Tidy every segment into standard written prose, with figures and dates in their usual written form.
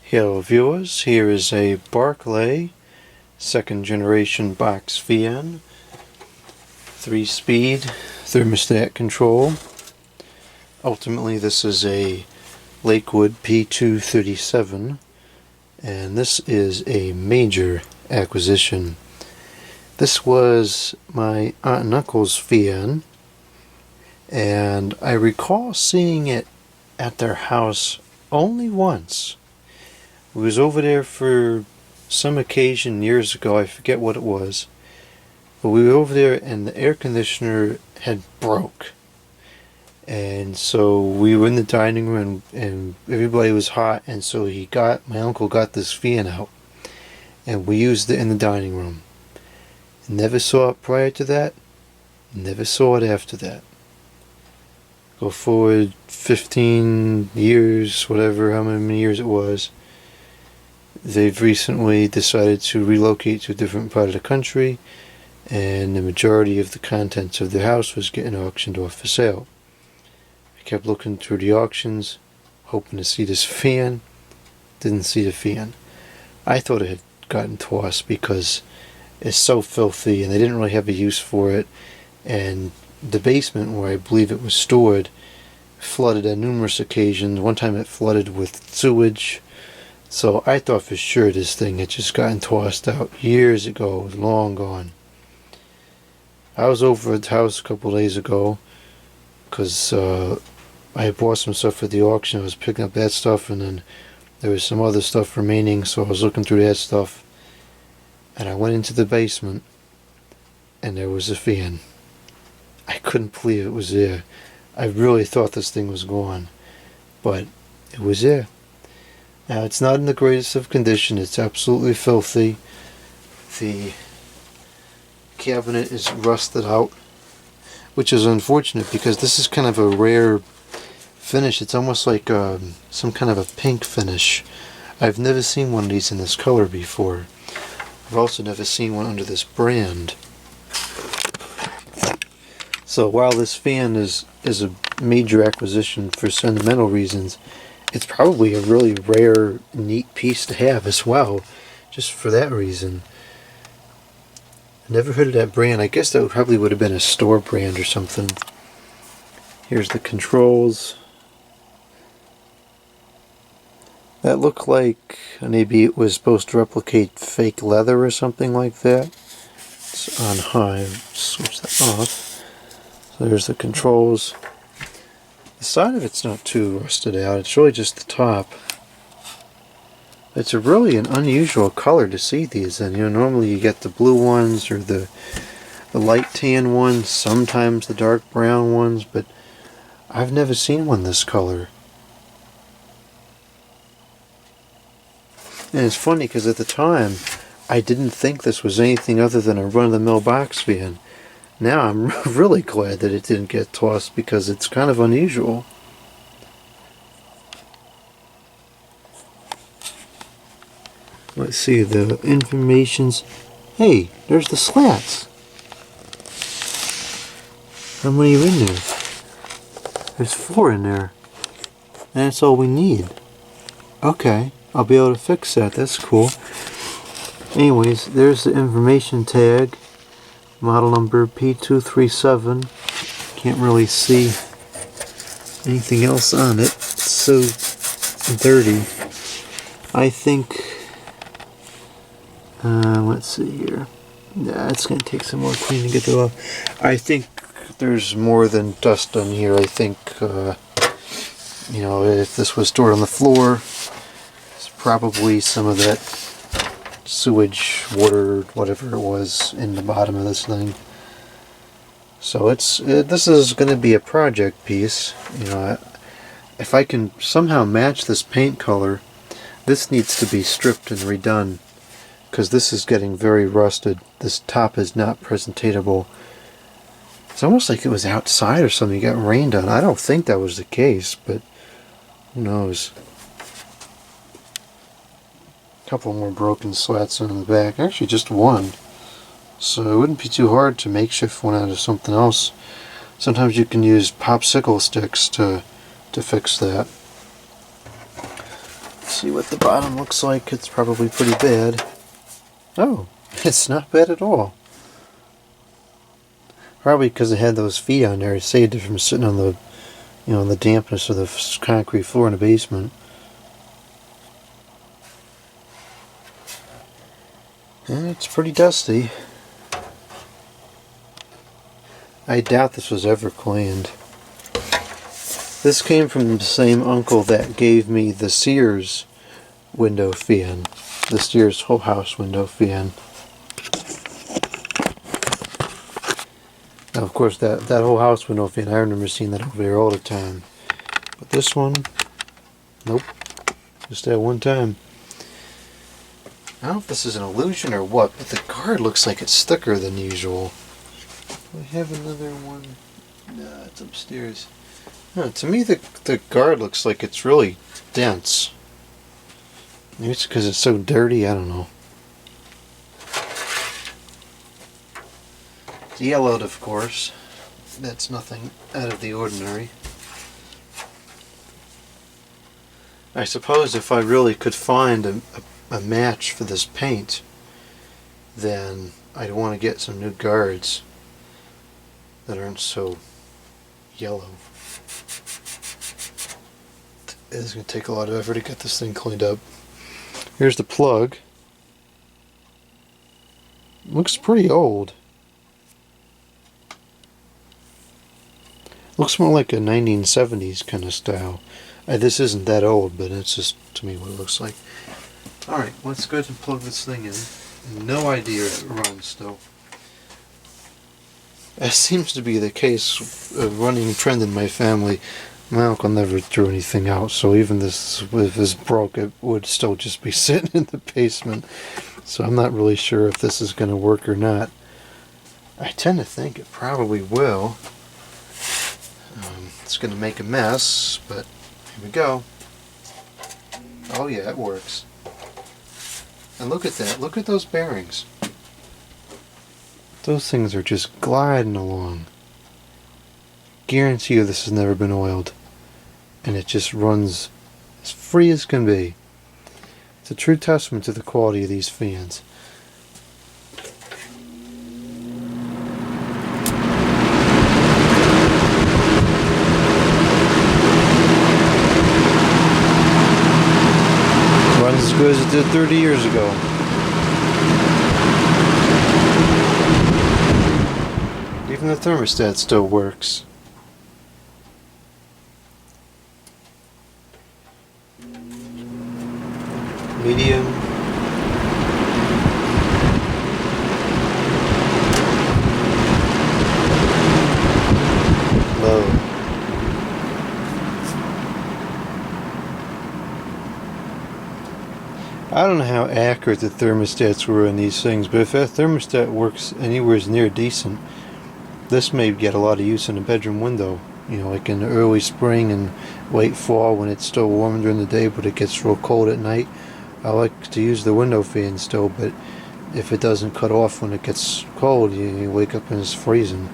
Hello viewers, here is a Barkleigh second generation box fan, 3-speed thermostat control. Ultimately this is a Lakewood P-237 and this is a major acquisition. This was my aunt and uncle's fan and I recall seeing it at their house only once. We was over there for some occasion years ago, I forget what it was, but we were over there and the air conditioner had broke, and so we were in the dining room and everybody was hot, and so my uncle got this fan out and we used it in the dining room. Never saw it prior to that, never saw it after that. Go forward 15 years, whatever, how many years it was. They've recently decided to relocate to a different part of the country, and the majority of the contents of their house was getting auctioned off for sale. I kept looking through the auctions, hoping to see this fan. Didn't see the fan. I thought it had gotten tossed because it's so filthy and they didn't really have a use for it, and the basement where I believe it was stored flooded on numerous occasions. One time it flooded with sewage. So I thought for sure this thing had just gotten tossed out years ago. It was long gone. I was over at the house a couple of days ago because I had bought some stuff at the auction. I was picking up that stuff, and then there was some other stuff remaining, so I was looking through that stuff. And I went into the basement and there was a fan. I couldn't believe it was there. I really thought this thing was gone, but it was there. Now, it's not in the greatest of condition. It's absolutely filthy. The cabinet is rusted out, which is unfortunate because this is kind of a rare finish. It's almost like some kind of a pink finish. I've never seen one of these in this color before. I've also never seen one under this brand. So while this fan is a major acquisition for sentimental reasons, it's probably a really rare, neat piece to have as well, just for that reason. I never heard of that brand. I guess that probably would have been a store brand or something. Here's the controls. That looked like maybe it was supposed to replicate fake leather or something like that. It's on high. Switch that off. So there's the controls. The side of it's not too rusted out, it's really just the top. It's really an unusual color to see these in. Normally you get the blue ones or the light tan ones, sometimes the dark brown ones, but I've never seen one this color. And it's funny because at the time I didn't think this was anything other than a run-of-the-mill box fan. Now I'm really glad that it didn't get tossed because it's kind of unusual. Let's see the informations. Hey, there's the slats. How many are in there? There's 4 in there. And that's all we need. Okay, I'll be able to fix that. That's cool. Anyways, there's the information tag. Model number P-237. Can't really see anything else on it. It's so dirty. I think, let's see here. Yeah, it's going to take some more cleaning to get that off. I think there's more than dust on here. I think, if this was stored on the floor, it's probably some of that sewage, water, whatever it was in the bottom of this thing. So this is going to be a project piece. If I can somehow match this paint color, this needs to be stripped and redone because this is getting very rusted. This top is not presentatable. It's almost like it was outside or something. It got rained on. I don't think that was the case, but who knows. Couple more broken slats on the back, actually just one, so it wouldn't be too hard to makeshift one out of something else. Sometimes you can use popsicle sticks to fix that. see what the bottom looks like. It's probably pretty bad. Oh, it's not bad at all. Probably because it had those feet on there, it saved it from sitting on the, the dampness of the concrete floor in the basement. And it's pretty dusty. I doubt this was ever cleaned. This came from the same uncle that gave me the Sears window fan. The Sears whole house window fan. Now, of course, that whole house window fan, I remember seeing that over there all the time. But this one, nope. Just that one time. I don't know if this is an illusion or what, but the guard looks like it's thicker than usual. We have another one. Nah, it's upstairs. No, to me, the guard looks like it's really dense. Maybe it's because it's so dirty, I don't know. It's yellowed, of course. That's nothing out of the ordinary. I suppose if I really could find a match for this paint, then I'd want to get some new guards that aren't so yellow. It's going to take a lot of effort to get this thing cleaned up. Here's the plug. Looks pretty old. Looks more like a 1970s kind of style. This isn't that old, but it's just, to me, what it looks like. Alright, let's go ahead and plug this thing in. No idea if it runs still. That seems to be the case, a running trend in my family. My uncle never threw anything out, so even if this broke, it would still just be sitting in the basement. So I'm not really sure if this is going to work or not. I tend to think it probably will. It's going to make a mess, but here we go. Oh yeah, it works. And look at that. Look at those bearings. Those things are just gliding along. Guarantee you this has never been oiled. And it just runs as free as can be. It's a true testament to the quality of these fans. Runs as good as it did 30 years ago. Even the thermostat still works. Medium. Low. I don't know how accurate the thermostats were in these things, but if that thermostat works anywhere near decent, this may get a lot of use in a bedroom window. You know, like in the early spring and late fall when it's still warm during the day but it gets real cold at night. I like to use the window fan still, but if it doesn't cut off when it gets cold, you wake up and it's freezing.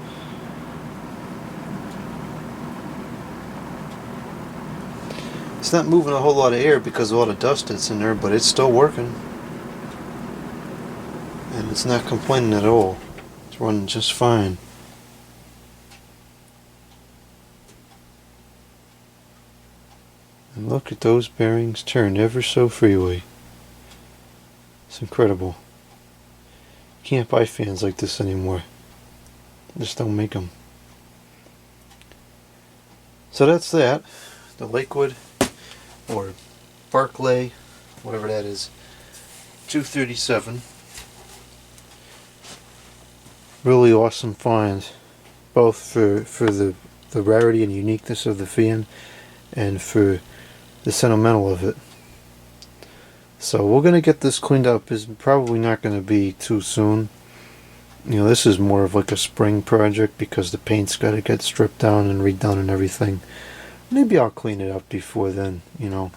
It's not moving a whole lot of air because of all the dust that's in there, but it's still working. And it's not complaining at all. It's running just fine. And look at those bearings turn ever so freely. It's incredible. You can't buy fans like this anymore. Just don't make them. So that's that. The Lakewood, or Barkleigh, whatever that is, 237. Really awesome find, both for the rarity and uniqueness of the fan and for the sentimental of it. So we're going to get this cleaned up. It's probably not going to be too soon. You know, this is more of like a spring project because the paint's got to get stripped down and redone and everything. Maybe I'll clean it up before then. You know,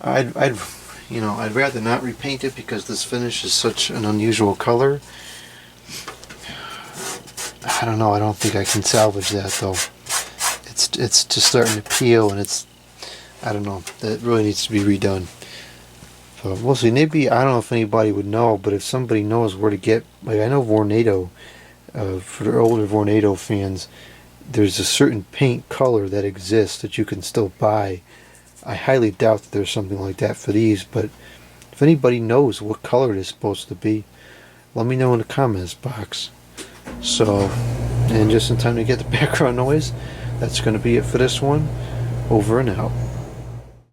I'd rather not repaint it because this finish is such an unusual color. I don't know. I don't think I can salvage that though. It's just starting to peel and it's, I don't know. That really needs to be redone. So we'll see. Maybe, I don't know if anybody would know, but if somebody knows where to get, like I know Vornado, for the older Vornado fans, there's a certain paint color that exists that you can still buy. I highly doubt that there's something like that for these, but if anybody knows what color it is supposed to be, let me know in the comments box. So, and just in time to get the background noise, that's going to be it for this one. Over and out.